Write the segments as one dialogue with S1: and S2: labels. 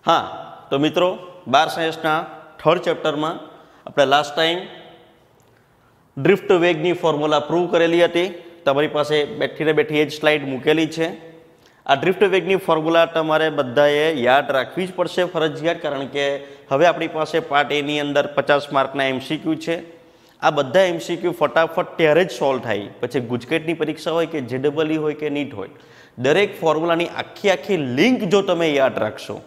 S1: हाँ तो मित्रों 12 सायन्सना 3rd चैप्टरमां આપણે लास्ट टाइम ड्रिफ्ट वेगनी फॉर्म्युला प्रूव करेली हती। तमारी पासे बेठीने बेठी ए ज स्लाइड मूकेली छे। आ ड्रिफ्ट वेगनी फॉर्म्युला तमारे बधाए याद राखवी ज पड़शे फरजियात, कारण के हवे आपणी पासे पार्ट ए नी अंदर 50 मार्कना एमसीक्यू छे। आ बधा एमसीक्यू फटाफट त्यारे ज सॉल्व थाय। पछी गुजकेटनी परीक्षा होय के जेडबलई होय के नीट होय, दरेक फॉर्म्युलानी आखी आखी लिंक जो तमे याद राखशो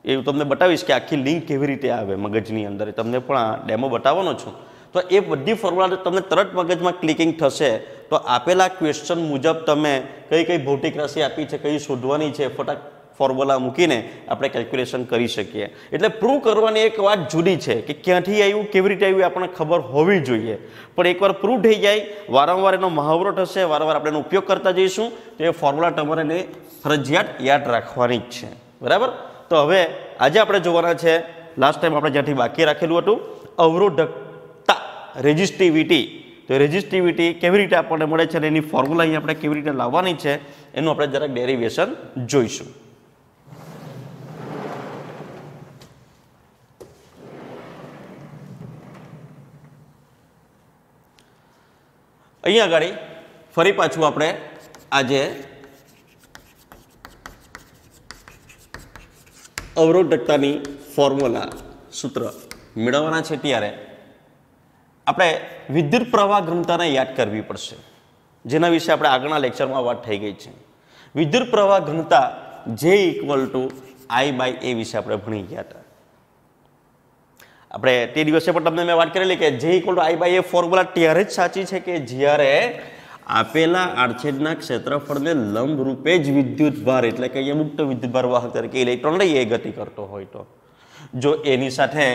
S1: ए तमने बतावीश के आखी लिंक केवी रीते आवे मगजनी अंदर, तमने पण आ डेमो बतावવાનો छुं। तो ए बधी फॉर्म्युला तमने तरत मगजमां क्लिकिंग थशे तो आपेला क्वेश्चन मुजब तमे कई कई भौतिक राशि आपी छे, कई शोधवानी छे, फटाक फॉर्म्युला मूकीने आपणे केल्क्युलेशन करी शकीए। एटले प्रूव करवानी एक वात जुदी छे कि क्यांथी आव्युं, केवी रीते आव्युं आपणे खबर होवी जोईए। पण एकवार प्रूव थई जाय, वारंवार एनो महावरो थशे, वारंवार आपणे एनो उपयोग करता जईशुं तो ए फॉर्म्युला तमारे फरजियात याद राखवानी ज छे। बराबर। तो हवे आज आपणे जोवाना छे, लास्ट टाइम आपणे ज्यांथी बाकी राखेलुं हतुं अवरोधकता रेजिस्टिविटी। तो रेजिस्टिविटी केवी रीते आपणे मळे छे एनी फॉर्म्युला अहीं आपणे केवी रीते लाववानी छे एनुं आपणे जराक डेरिवेशन जोईशुं। अहीं आगळी फरी पाछुं आपणे आजे अवरोधकतानी फॉर्म्युला सूत्र मेळववाना छे त्यारे આપણે વિદ્યુત પ્રવાહ ઘનતાને યાદ કરવી પડશે, જેના વિશે આપણે આગળના લેક્ચરમાં વાત થઈ ગઈ છે। વિદ્યુત પ્રવાહ ઘનતા J = I/A વિશે આપણે ભણી ગયા હતા। આપણે તે દિવસે પણ તમને મેં વાત કરેલી કે J = I/A ફોર્મ્યુલા ત્યારે જ સાચી છે કે જ્યારે આપેલા આડછેદના ક્ષેત્રફળને લંબ રૂપે જ વિદ્યુત ભાર એટલે કે અહીંયા મુક્ત વિદ્યુત ભાર વાહક તરીકે ઇલેક્ટ્રોન લઈએ ગતિ કરતો હોય તો, જો એની સાથે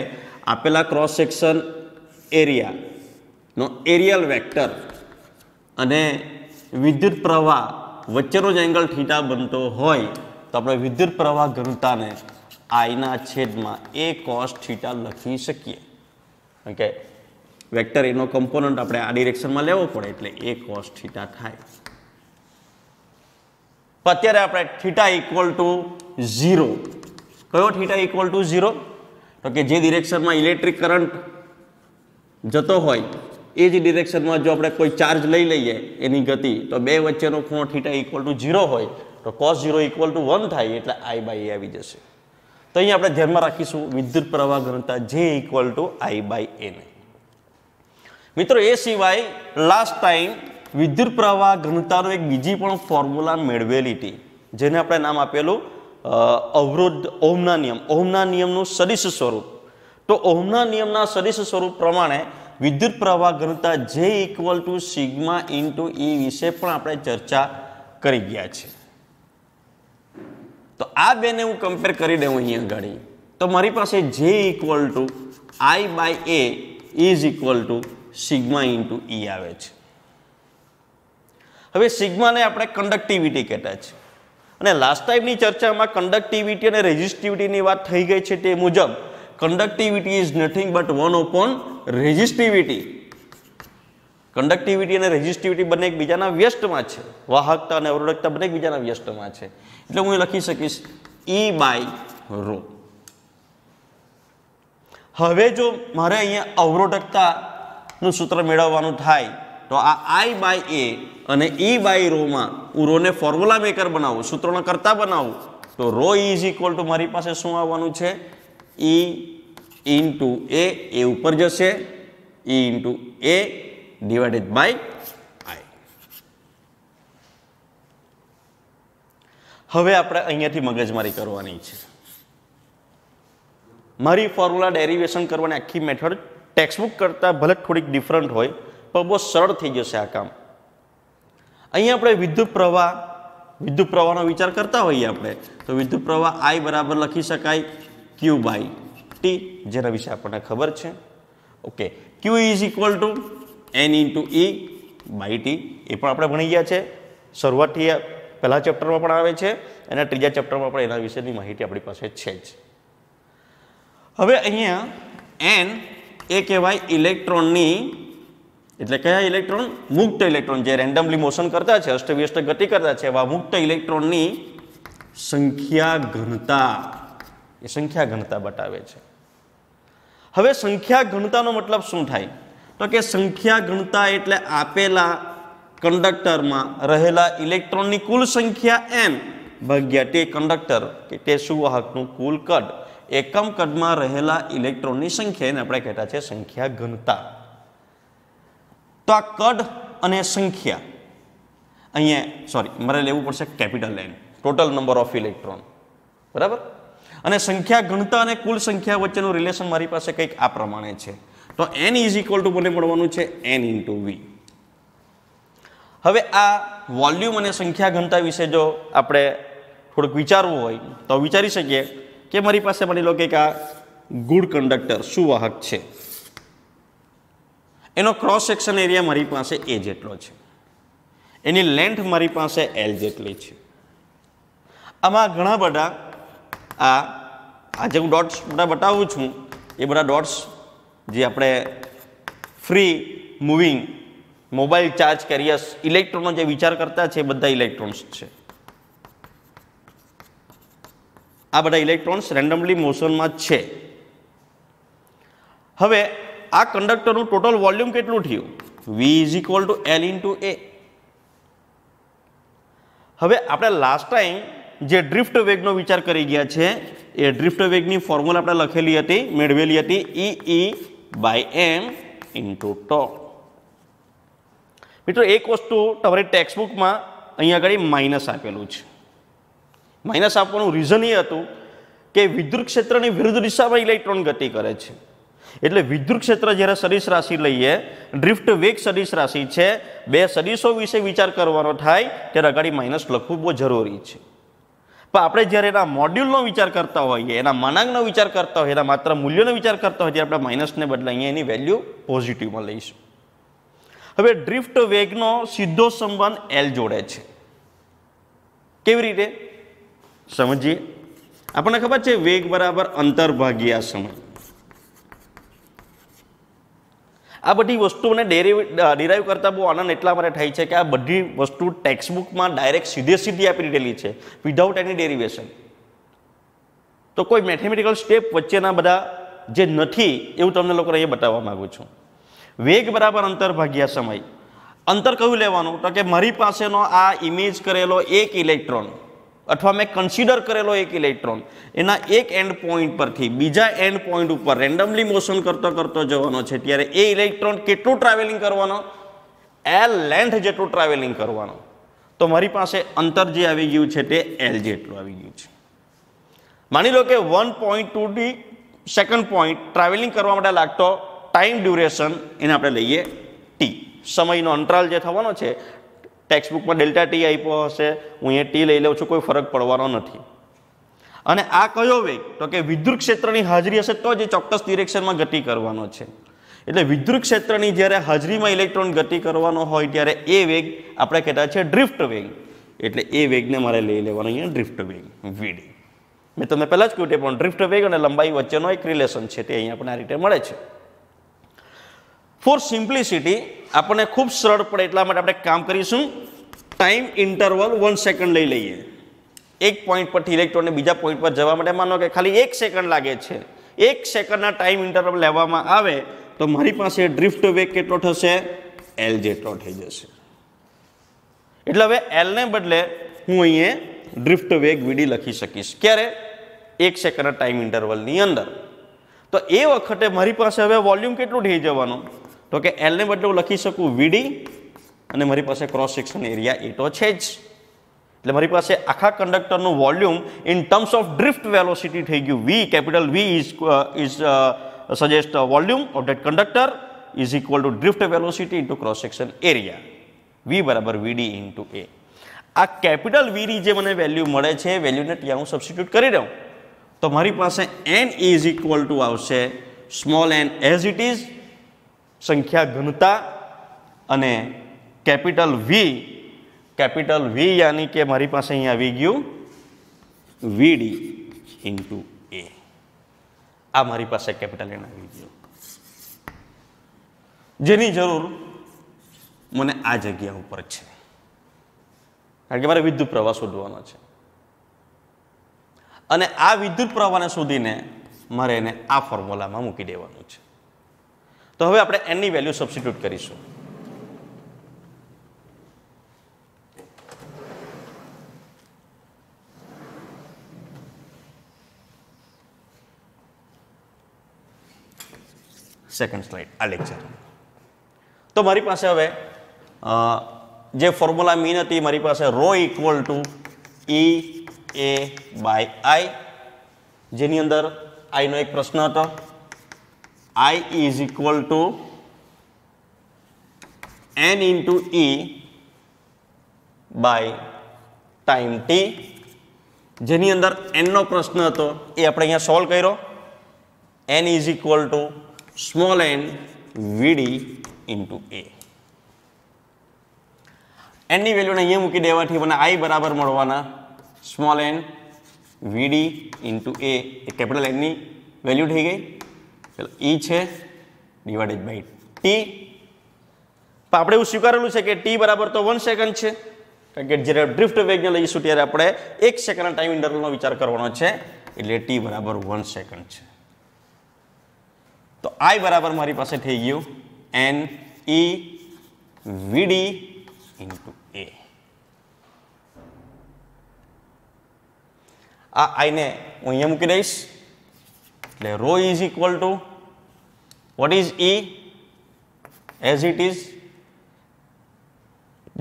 S1: આપેલા ક્રોસ સેક્શન एरिया नो एरियल वेक्टर अने विद्युत प्रवाह वच्चेनो ज एंगल थीटा बनतो होय तो आपणे विद्युत प्रवाह घनता ने I ना छेदमां A cos थीटा लखी शकीए। ओके, वेक्टर एनो कम्पोनंट आपणे आ डिरेक्शनमां लेवो पड़े એટલે A cos थीटा थाय। अत्यारे आपणे थीटा = 0 कयो थीटा = 0 तो के जे डिरेक्शनमां इलेक्ट्रिक करंट जतो होय ए ज डिरेक्शनमां जो आपणे कोई चार्ज लई लईए एनी गति तो बे वच्चेनो खूणो थीटा = 0 होय तो cos 0 = 1 थाय एटले I/A आवी जशे। तो अहीं आपणे ध्यानमां राखीशुं विद्युत प्रवाह घनता J = I/A ने। मित्रों ए सिवाय लास्ट टाइम विद्युत प्रवाह घनतानो एक बीजी पण फॉर्म्युला मेळवेली हती, जेने आपणे नाम आपेलुं अवरोध ओहमना नियम। ओहमना नियमनुं सदिश स्वरूप। तो ओहमना नियमना सदिश स्वरूप प्रमाणे विद्युत प्रवाह घनता J = सिग्मा * E विषे पण आपणे चर्चा करी गया छे। तो आ बेने हूँ कम्पेर करी देऊं अहीं आगळ तो मारी पासे J = I/A = सिग्मा * E आवे छे। हवे सिग्मा ने आपणे कंडक्टिविटी कहेता छे अने लास्ट टाइमनी चर्चामां कंडक्टिविटी अने रेजिस्टिविटीनी वात थई गई छे ते मुजब conductivity is nothing but one by resistivity. Conductivity और रेजिस्टिविटी बने एकबीजाना व्यस्तमां छे, वाहकता और अवरोधकता बने एकबीजाना व्यस्तमां छे। एटले हूँ लखी सकीश E/ρ। हवे जो मारे अहींया अवरोधकतानुं सूत्र मेळववानुं थाय तो आ I/A अने E/ρ मां हूँ रो ने फॉर्म्युला मेकर बनावुं, सूत्रोना करता बनावुं तो ρ = मारी पासे शुं आववानुं छे E * A ए ऊपर जशे E * A divided by I। हवे आपणे अहींयाथी मगजमारी करवानी छे। मारी फॉर्म्युला डेरिवेशन करवानी आखी मेथड टेक्स्टबुक करता भले थोड़ी डिफरंट होय पण बहुत सरळ थई जशे आ काम। अहीं आपणे विद्युत प्रवाहनो विचार करता होईए आपणे तो विद्युत प्रवाह I बराबर लखी शकाय Q/T, जेना विषे आपणे खबर छे। ओके, Q = N * E/T ए पण आपणे भणी गया छे। शरूआतथी पहला चेप्टरमां पण आवे छे अने त्रीजा चेप्टरमां पण एना विशेनी माहिती आपणी पासे छे ज। हवे अहींया N ए कहेवाय इलेक्ट्रॉननी એટલે કયા ઇલેક્ટ્રોન? મુક્ત ઇલેક્ટ્રોન જે રેન્ડમલી મોશન કરતા છે, અષ્ટવ્યસ્ત ગતિ કરતા છે, એવા મુક્ત ઇલેક્ટ્રોનની સંખ્યા ઘનતા એ સંખ્યા ઘનતા બતાવે છે। હવે સંખ્યા ઘનતાનો મતલબ શું થાય તો કે સંખ્યા ઘનતા એટલે આપેલા કંડક્ટરમાં રહેલા ઇલેક્ટ્રોનની કુલ સંખ્યા n ભાગ્યા તે કંડક્ટર કે તે સુવાહકનું કુલ કદ એકમ કદમાં રહેલા ઇલેક્ટ્રોનની સંખ્યા એને આપણે કહેતા છે સંખ્યા ઘનતા। તો આ કદ અને સંખ્યા અહીંયા મારે લેવું પડશે capital N, total number of electron, બરાબર। અને સંખ્યા ઘનતા અને કુલ સંખ્યા વચ્ચેનું રિલેશન મારી પાસે કંઈક આ પ્રમાણે છે। તો n ઇઝ ઇક્વલ ટુ મને મળવાનું છે n ઇન્ટુ v। હવે આ વોલ્યુમ અને સંખ્યા ઘનતા વિશે જો આપણે થોડુંક વિચારવું હોય તો વિચારી શકીએ કે મારી પાસે માની લો કે આ ગુડ કંડક્ટર સુવાહક છે, એનો ક્રોસ સેક્શન એરિયા મારી પાસે a જેટલો છે, એની લેન્થ મારી પાસે l જેટલી છે। આમાં ઘણા બધા આ જે હું ડોટ્સ બધા બતાવું છું એ બધા ડોટ્સ જે આપણે free moving mobile charge carriers ઇલેક્ટ્રોનનો જે વિચાર કરતા છે એ બધા ઇલેક્ટ્રોન્સ છે। આ બધા ઇલેક્ટ્રોન્સ રેન્ડમલી મોશનમાં જ છે। હવે આ કંડક્ટરનું ટોટલ વોલ્યુમ કેટલું થયું? v is equal two l into a। હવે આપણે લાસ્ટ ટાઈમ જે ડ્રિફ્ટ વેગનો વિચાર કરી ગયા છે એ ડ્રિફ્ટ વેગની ફોર્મ્યુલા આપણે લખેલી હતી, મેળવેલી હતી E/m ઇન્ટુ τ। મિત્રો એક વસ્તુ તમારી ટેક્સ્ટબુકમાં અહીંયા આગળ માઇનસ આપેલું છે। માઇનસ આપવાનું રીઝન એ હતું કે વિદ્યુત ક્ષેત્રની વિરુદ્ધ દિશામાં ઇલેક્ટ્રોન ગતિ કરે છે, એટલે વિદ્યુત ક્ષેત્ર જ્યારે સદિશ રાશિ લઈએ, ડ્રિફ્ટ વેગ સદિશ રાશિ છે, બે સદિશો વિશે વિચાર કરવાનો થાય ત્યારે આગળ માઇનસ લખવું બહુ જરૂરી છે। પણ આપણે જ્યારે એના મોડ્યુલનો વિચાર કરતા હોઈએ, એના માનાંકનો વિચાર કરતા હોઈએ, એના માત્ર મૂલ્યનો વિચાર કરતા હોઈએ ત્યારે આપણે માઇનસને બદલે અહીંયા એની વેલ્યુ પોઝિટિવમાં લઈશું। હવે ડ્રિફ્ટ વેગનો સીધો સંબંધ l જોડે છે। કેવી રીતે સમજીએ? આપણને ખબર છે વેગ બરાબર અંતર ભાગ્યા સમય। આ બધી વસ્તુઓને ડિરાઈવ કરતા બહુ આનંદ એટલા માટે થાય છે કે આ બધી વસ્તુ ટેક્સ્ટબુકમાં ડાયરેક્ટ સીધી આપી દીધેલી છે વિધાઉટ એની ડેરિવેશન। તો કોઈ મેથેમેટિકલ સ્ટેપ વચ્ચેના બધા જે નથી એવું તમને લોકોને અહીંયા બતાવવા માંગુ છું। વેગ બરાબર અંતર ભાગ્યા સમય। અંતર કયું લેવાનું તો કે મારી પાસેનો આ ઇમેજ કરેલો એક ઇલેક્ટ્રોન અથવા મેં કન્સિડર કરેલો એક ઇલેક્ટ્રોન એના એક એન્ડ પોઈન્ટ પરથી બીજા એન્ડ પોઈન્ટ ઉપર રેન્ડમલી મોશન કરતો જવાનો છે, ત્યારે એ ઇલેક્ટ્રોન કેટલું ટ્રાવેલિંગ કરવાનો? l લેન્થ જેટલું ટ્રાવેલિંગ કરવાનો। તો મારી પાસે અંતર જે આવી ગયું છે તે l જેટલું આવી ગયું છે। માની લો કે 1.2 સેકન્ડ પોઈન્ટ ટ્રાવેલિંગ કરવા માટે લાગતો ટાઈમ ડ્યુરેશન એને આપણે લઈએ t, સમયનો અંતરાલ જે થવાનો છે ટેક્સ્ટબુકમાં ડેલ્ટા ટી આપ્યો હશે, હું અહીંયા ટી લઈ લઉં છું, કોઈ ફરક પડવાનો નથી। અને આ કયો વેગ તો કે વિદ્યુત ક્ષેત્રની હાજરી હશે તો જ ચોક્કસ ડિરેક્શનમાં ગતિ કરવાનો છે। એટલે વિદ્યુત ક્ષેત્રની જ્યારે હાજરીમાં ઇલેક્ટ્રોન ગતિ કરવાનો હોય ત્યારે એ વેગ આપણે કહેતા છે ડ્રિફ્ટ વેગ। એટલે એ વેગને મારે લઈ લેવાનો અહીંયા ડ્રિફ્ટ વેગ vd। મેં તમને પહેલાં જ કહ્યું તે પણ ડ્રિફ્ટ વેગ અને લંબાઈ વચ્ચેનો એક રિલેશન છે તે અહીંયા આપણને આ રીતે મળે છે। ફોર સિમ્પ્લિસિટી આપણને ખૂબ સરળ પડે એટલા માટે આપણે કામ કરીશું, ટાઈમ ઇન્ટરવલ 1 સેકન્ડ લઈ લઈએ। એક પોઈન્ટ પરથી ઇલેક્ટ્રોનને બીજા પોઈન્ટ પર જવા માટે માનો કે ખાલી 1 સેકન્ડ લાગે છે, 1 સેકન્ડના ટાઈમ ઇન્ટરવલ લેવામાં આવે તો મારી પાસે ડ્રિફ્ટ વેગ કેટલો થશે? l જેટલો થઈ જશે। એટલે હવે l ને બદલે હું અહીંયા ડ્રિફ્ટ વેગ vd લખી શકીશ। ક્યારે? 1 સેકન્ડના ટાઈમ ઇન્ટરવલની અંદર। તો એ વખતે મારી પાસે હવે વોલ્યુમ કેટલું થઈ જવાનું તો કે l ને બદલે હું લખી શકું vd અને મારી પાસે ક્રોસ સેક્શન એરિયા એ તો છે જ। એટલે મારી પાસે આખા કંડક્ટરનું volume in terms of drift velocity થઈ ગયું v, capital V is suggest volume of that conductor is equal to drift velocity into cross section area, v બરાબર vd ઇન્ટુ a। આ કેપિટલ vd જે મને વેલ્યુ મળે છે વેલ્યુને ત્યાં હું સબસ્ટિટ્યુટ કરી દઉં તો મારી પાસે n ઇઝ ઇક્વલ ટુ આવશે small n as it is સંખ્યા ઘનતા અને કેપિટલ V યાની કે મારી પાસે અહીંયા આવી ગયું vd ઇન્ટુ a। આ મારી પાસે કેપિટલ n આવી ગયું જેની જરૂર મને આ જગ્યા ઉપર છે કારણ કે મારે વિદ્યુત પ્રવાહ શોધવાનો છે। અને આ વિદ્યુત પ્રવાહને શોધીને મારે એને આ ફોર્મ્યુલામાં મૂકી દેવાનું છે. તો હવે આપણે n ની વેલ્યુ સબસ્ટિટ્યુટ કરીશું. સેકન્ડ સ્લાઇડ આ લેક્ચર. તો મારી પાસે હવે જે ફોર્મ્યુલા મીન હતી મારી પાસે rho equal to E A by I, જેની અંદર I નો એક પ્રશ્ન હતો. I is equal to n into E by time t, જેની અંદર n નો પ્રશ્ન હતો એ આપણે અહીંયા સોલ્વ કર્યો. n is equal two small n Vd into A. n ની વેલ્યુને અહીંયા મૂકી દેવાથી મને I બરાબર મળવાના small n Vd into A. A capital N ની વેલ્યુ થઈ ગઈ. E છે ડિવાઇડેડ બાય t. તો આપણે એવું સ્વીકારેલું છે કે t બરાબર તો 1 સેકન્ડ છે, કારણ કે જ્યારે ડ્રિફ્ટ વેગને લઈશું ત્યારે આપણે 1 સેકન્ડના ટાઈમ ઇન્ટરવલનો વિચાર કરવાનો છે, એટલે t બરાબર 1 સેકન્ડ છે. તો I બરાબર મારી પાસે થઈ ગયું n E Vd into A. આ I ને હું અહીંયા મૂકી દઈશ, એટલે rho is equal to what is E as it is.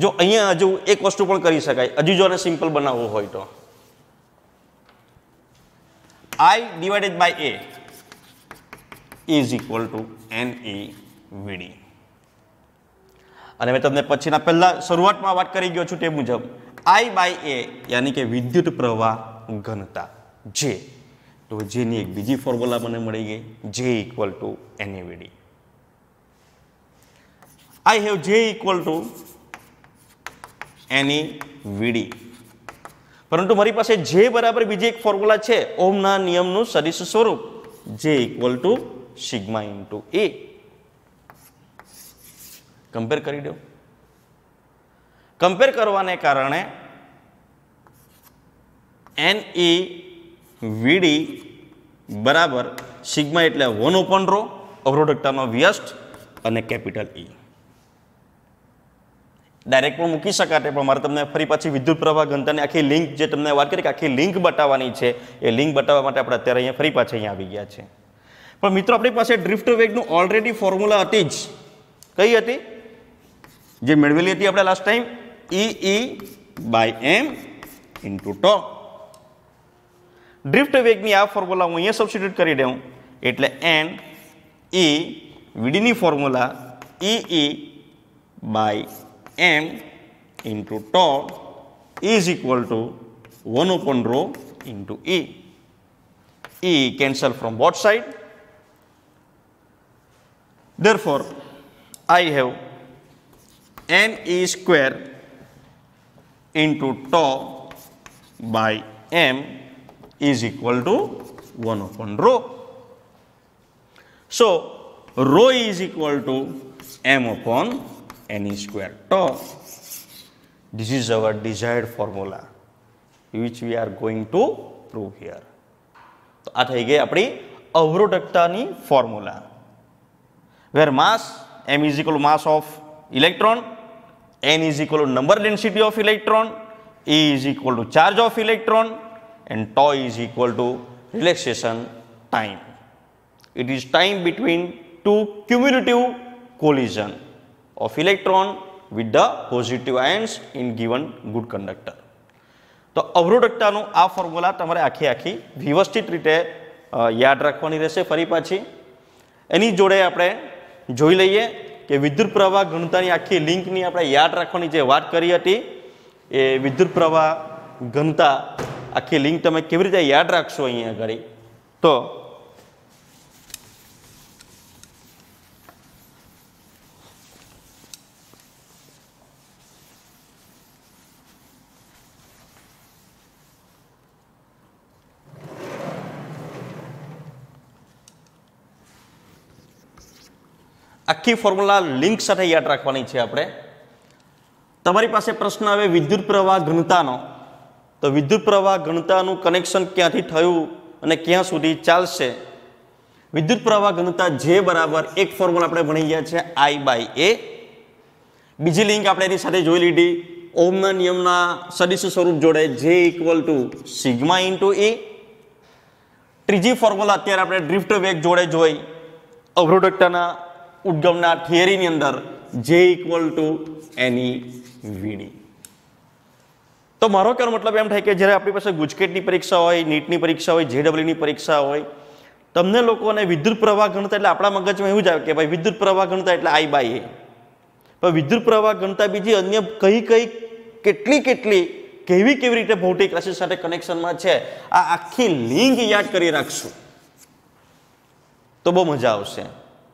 S1: જો અહીંયા હજુ એક વસ્તુ પણ કરી શકાય, હજુ જો આને સિમ્પલ બનાવવું હોય તો I divided by A is equal to NE Vd. અને મેં તમને પછીના પહેલા શરૂઆતમાં વાત કરી ગયો છું તે મુજબ I બાય A યાની કે વિદ્યુત પ્રવાહ ઘનતા J, તો J ની એક બીજી ફોર્મ્યુલા મને મળી ગઈ, J equal to NE Vd. I have J equal to NE Vd, પરંતુ મારી પાસે J બરાબર બીજી એક ફોર્મ્યુલા છે ઓહમના નિયમનું સદિશ સ્વરૂપ, J equal to sigma into A. Compare કરી દો. કમ્પેર કરવાને કારણે NE Vd બરાબર સિગ્મા એટલે 1/ρ અવરોધકતાનો વ્યસ્ત અને કેપિટલ E. ડાયરેક્ટ પણ મૂકી શકાતે, પણ મારે તમને ફરી પાછી વિદ્યુત પ્રવાહ ઘનતાની આખી લિંક જે તમને વાત કરી કે આખી લિંક બતાવવાની છે, એ લિંક બતાવવા માટે આપણે અત્યારે અહીંયા ફરી પાછી અહીંયા આવી ગયા છે. પણ મિત્રો આપણી પાસે ડ્રિફ્ટ વેગનું ઓલરેડી ફોર્મ્યુલા હતી જ. કઈ હતી? જે મેળવેલી હતી આપણે last time, E by m into tau. Drift વેગની આ ફોર્મ્યુલા હું અહીંયા સબસ્ટિટ્યુટ કરી દઉં, એટલે n E Vd ની formula E by m into tau is equal to 1/ρ into E. E cancel from both side. Therefore, I have NE square into tau by m is equal to 1/ρ. So, rho is equal to m upon NE square tau. This is our desired formula which we are going to prove here. તો આ થઈ ગઈ આપણી અવરોધકતાની formula, where mass m is equal to mass of electron, n is equal to number density of electron, E is equal to charge of electron, and tau is equal to relaxation time. It is time between two cumulative collision of electron with the positive ions in given good conductor. તો અવરોધકતાનું આ formula તમારે આખી વ્યવસ્થિત રીતે યાદ રાખવાની રહેશે. ફરી પાછી એની જોડે આપણે જોઈ લઈએ કે વિદ્યુત પ્રવાહ ઘનતાની આખી લિંકની આપણે યાદ રાખવાની જે વાત કરી હતી, એ વિદ્યુત પ્રવાહ ઘનતા આખી લિંક તમે કેવી રીતે યાદ રાખશો અહીંયા આગળ. તો આખી ફોર્મ્યુલા લિંક સાથે યાદ રાખવાની છે આપણે. તમારી પાસે પ્રશ્ન આવે વિદ્યુત પ્રવાહ ઘનતાનો, તો વિદ્યુત પ્રવાહ ઘનતાનું કનેક્શન ક્યાંથી થયું અને ક્યાં સુધી ચાલશે? વિદ્યુત પ્રવાહ ઘનતા જે બરાબર એક ફોર્મ્યુલા આપણે ભણી ગયા છે I/A. બીજી લિંક આપણે એની સાથે જોઈ લીધી, ઓહમના નિયમના સદિશ સ્વરૂપ જોડે J = સિગ્મા × E. ત્રીજી ફોર્મ્યુલા અત્યારે આપણે ડ્રિફ્ટ વેગ જોડે જોઈ અવરોધકતાના ઉદ્ગમના થિયરીની અંદર J = NE/VD. તો મારો કહેવાનો મતલબ એમ થાય કે જ્યારે આપણી પાસે ગુજકેટની પરીક્ષા હોય, નીટની પરીક્ષા હોય, JEEની પરીક્ષા હોય, તમને લોકોને વિદ્યુત પ્રવાહ ઘનતા એટલે આપણા મગજમાં એવું જ આવે કે ભાઈ વિદ્યુત પ્રવાહ ઘનતા એટલે I/A. પણ વિદ્યુત પ્રવાહ ઘનતા બીજી અન્ય કેટલી કેવી રીતે ભૌતિક રાશિ સાથે કનેક્શનમાં છે, આ આખી લિંક યાદ કરી રાખશું તો બહુ મજા આવશે.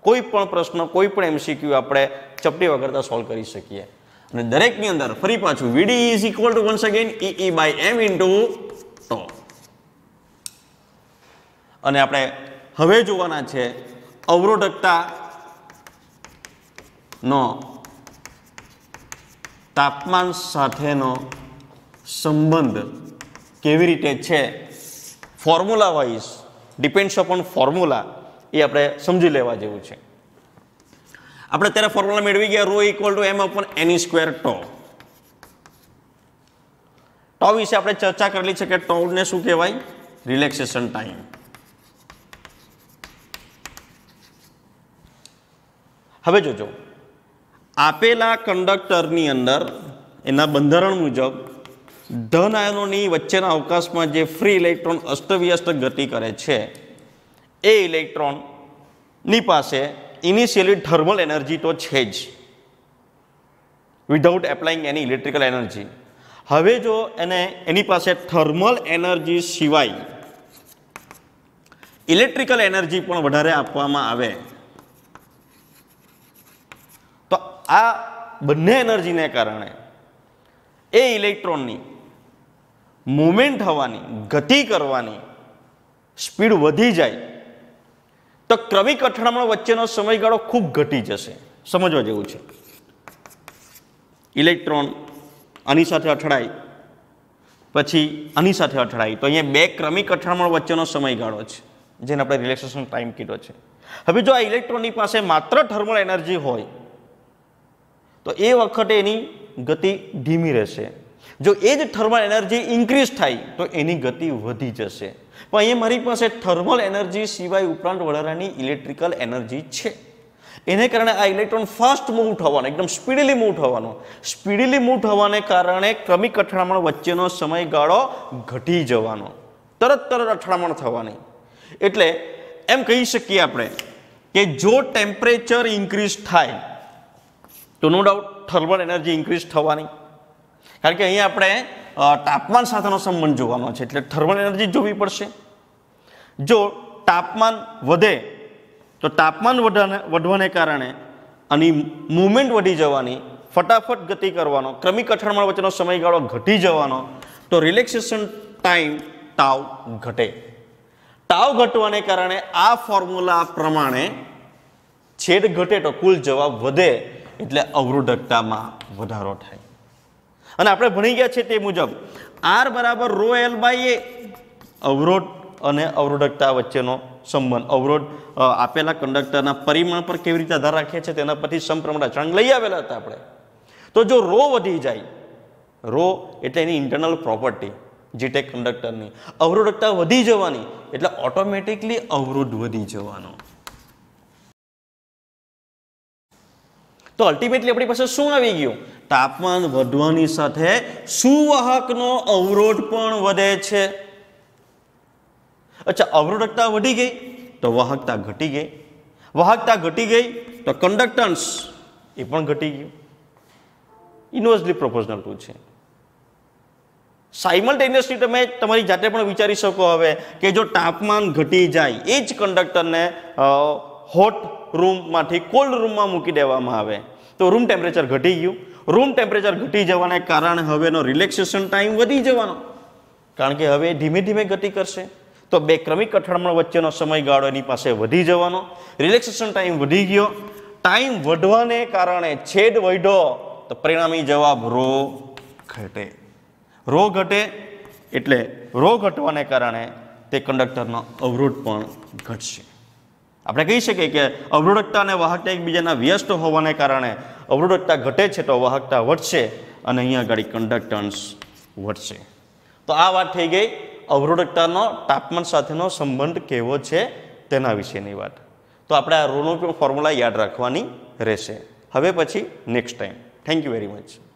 S1: કોઈ પણ પ્રશ્ન, કોઈ પણ MCQ આપણે ચપટી વગરતા સોલ્વ કરી શકીએ. અને દરેકની અંદર ફરી પાછું VD = once again EE/m × τ. અને આપણે હવે જોવાના છે અવરોધકતાનો તાપમાન સાથેનો સંબંધ કેવી રીતે છે, formula wise, depends upon formula, એ આપણે સમજી લેવા જેવું છે. આપણે અત્યારે ફોર્મ્યુલા મેળવી ગયા ρ = m/ne². τ વિશે આપણે ચર્ચા કરેલી છે કે τને શું કહેવાય? Relaxation time. હવે જોજો, આપેલા કંડક્ટરની અંદર એના બંધારણ મુજબ ધન આયનોની વચ્ચેના અવકાશમાં જે ફ્રી ઇલેક્ટ્રોન અસ્તવ્યસ્ત ગતિ કરે છે, એ ઇલેક્ટ્રોનની પાસે ઇનિશિયલી થર્મલ એનર્જી તો છે જ, વિધાઉટ એપ્લાઇંગ એની ઇલેક્ટ્રિકલ એનર્જી. હવે જો એની પાસે થર્મલ એનર્જી સિવાય ઇલેક્ટ્રિકલ એનર્જી પણ વધારે આપવામાં આવે તો આ બંને એનર્જીને કારણે એ ઇલેક્ટ્રોનની મુવમેન્ટ થવાની, ગતિ કરવાની સ્પીડ વધી જાય તો ક્રમિક અથડામણ વચ્ચેનો સમયગાળો ખૂબ ઘટી જશે. સમજવા જેવું છે. ઇલેક્ટ્રોન આની સાથે અથડાય, પછી આની સાથે અથડાય, તો અહીંયા બે ક્રમિક અથડામણ વચ્ચેનો સમયગાળો છે, જેને આપણે રિલેક્સેશન ટાઈમ કીધો છે. હવે જો આ ઇલેક્ટ્રોનની પાસે માત્ર થર્મલ એનર્જી હોય તો એ વખતે એની ગતિ ધીમી રહેશે. જો એ જ થર્મલ એનર્જી ઇન્ક્રીઝ થાય તો એની ગતિ વધી જશે. પણ અહીંયા મારી પાસે થર્મલ એનર્જી સિવાય ઉપરાંત વધારાની ઇલેક્ટ્રિકલ એનર્જી છે. એને કારણે આ ઇલેક્ટ્રોન ફાસ્ટ મૂવ થવાનો, એકદમ સ્પીડીલી મૂવ થવાનો. સ્પીડીલી મૂવ થવાને કારણે ક્રમિક અથડામણ વચ્ચેનો સમયગાળો ઘટી જવાનો, તરત અથડામણ થવાની. એટલે એમ કહી શકીએ આપણે કે જો ટેમ્પરેચર ઇન્ક્રીઝ થાય તો no doubt thermal energy increase થવાની, કારણ કે અહીંયા આપણે તાપમાન સાથેનો સંબંધ જોવાનો છે, એટલે થર્મલ એનર્જી જોવી પડશે. જો તાપમાન વધે તો તાપમાન વધવાને કારણે આની મૂવમેન્ટ વધી જવાની, ફટાફટ ગતિ કરવાનો, ક્રમિક અથડામણ વચ્ચેનો સમયગાળો ઘટી જવાનો, તો રિલેક્સેશન ટાઈમ તાવ ઘટે. તાવ ઘટવાને કારણે આ ફોર્મ્યુલા પ્રમાણે છેદ ઘટે તો કુલ જવાબ વધે, એટલે અવરોધકતામાં વધારો થાય. અને આપણે ભણી ગયા છે તે મુજબ R = ρl/A, અવરોધ અને અવરોધકતા વચ્ચેનો સંબંધ. અવરોધ આપેલા કંડક્ટરના પરિમાણ પર કેવી રીતે આધાર રાખે છે તેના પરથી સમપ્રમાણ અચળાંક લઈ આવેલા હતા આપણે. તો જો ρ વધી જાય, ρ એટલે એની ઇન્ટરનલ પ્રોપર્ટી જીટેક કંડક્ટરની, અવરોધકતા વધી જવાની એટલે ઓટોમેટિકલી અવરોધ વધી જવાનો. તો અલ્ટિમેટલી આપણી પાસે શું આવી ગયું? તાપમાન વધવાની સાથે સુવાહકનો અવરોધ પણ વધે છે. અચ્છા, અવરોધકતા વધી ગઈ તો વાહકતા ઘટી ગઈ, વાહકતા ઘટી ગઈ તો કન્ડક્ટન્સ એ પણ ઘટી ગયું. ઇન્વર્સલી પ્રોપોર્શનલ ટુ છે. સાયમલ્ટેનિયસલી તમે તમારી જાતે પણ વિચારી શકો હવે કે જો તાપમાન ઘટી જાય, એ જ કંડક્ટરને હોટ રૂમમાંથી કોલ્ડ રૂમમાં મૂકી દેવામાં આવે તો રૂમ ટેમ્પરેચર ઘટી ગયું. રૂમ ટેમ્પરેચર ઘટી જવાને કારણે હવેનો રિલેક્સેશન ટાઈમ વધી જવાનો, કારણ કે હવે ધીમે ધીમે ગતિ કરશે. તો બે ક્રમિક અથડામણ વચ્ચેનો સમયગાળો એની પાસે વધી જવાનો, રિલેક્સેશન ટાઈમ વધી ગયો. ટાઈમ વધવાને કારણે છેદ વધ્યો તો પરિણામી જવાબ ρ ઘટે. ρ ઘટે એટલે રો ઘટવાને કારણે તે કંડક્ટરનો અવરોધ પણ ઘટશે. આપણે કહી શકીએ કે અવરોધકતા અને વાહકતા એકબીજાના વ્યસ્ત હોવાને કારણે અવરોધકતા ઘટે છે તો વાહકતા વધશે અને અહીંયા આગળ કન્ડક્ટન્સ વધશે. તો આ વાત થઈ ગઈ અવરોધકતાનો તાપમાન સાથેનો સંબંધ કેવો છે તેના વિશેની વાત. તો આપણે આ રોનો ફોર્મ્યુલા યાદ રાખવાની રહેશે. હવે પછી next time. Thank you very much.